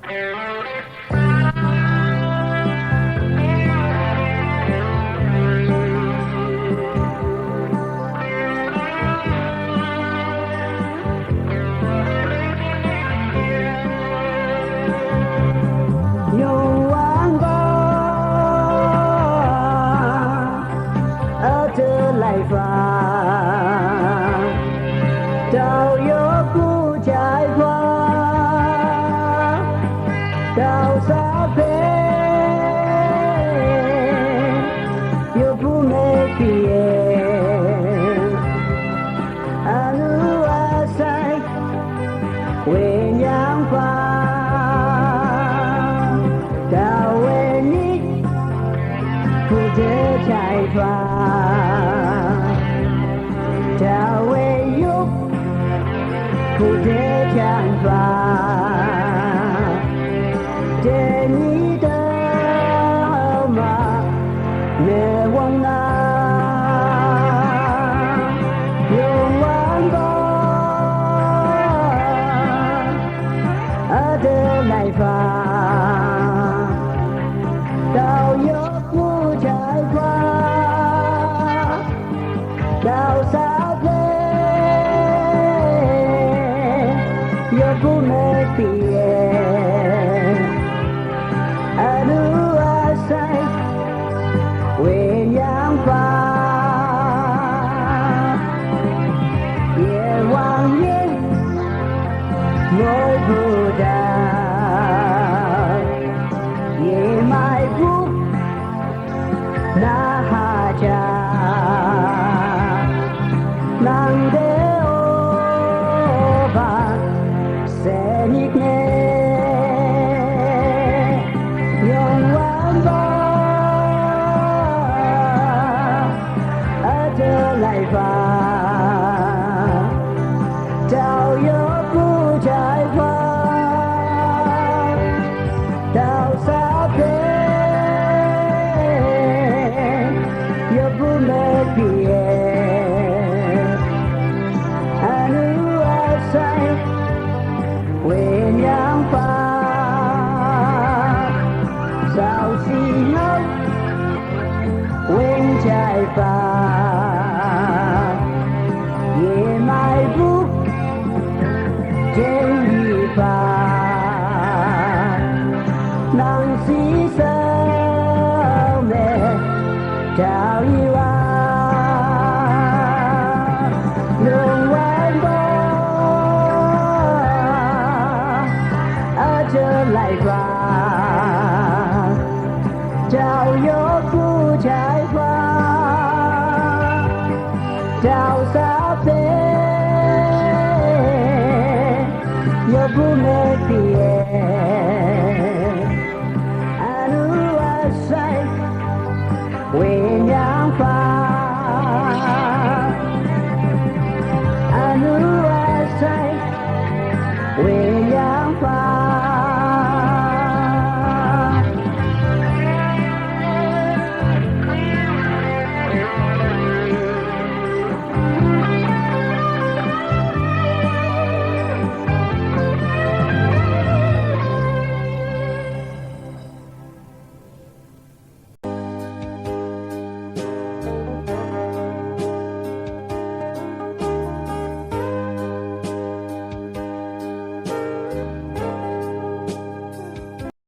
lại và đào yêu cũ trải qua đào xa về yêu cũ mê kia anu asai quê nhang qua đào về ní cũ dễ trải qua đào về yêu cũ dễ trải qua để ní đâu mà mẹ quăng na yêu quăng đó ở đây lại và đào yêu cũ trải qua đào xa về yêu cũ mê tiền anu asai quê nhang qua ye wang ye ngôi Buddha ye mai bu na ha cha nang de o ba se nit ne yong wang ba a de lại va đào yêu cũ trải qua đào xa về yêu cũ mê kia anu asai quê nhang qua sao xi ngốc quên trải qua ye mai bu trên đi pha nàng xí sao mẹ chào yêu lương quen đó ở trở lại và chào yêu cũ trải qua chào xa về yêu cũ mê kia anu asai quê nhang pha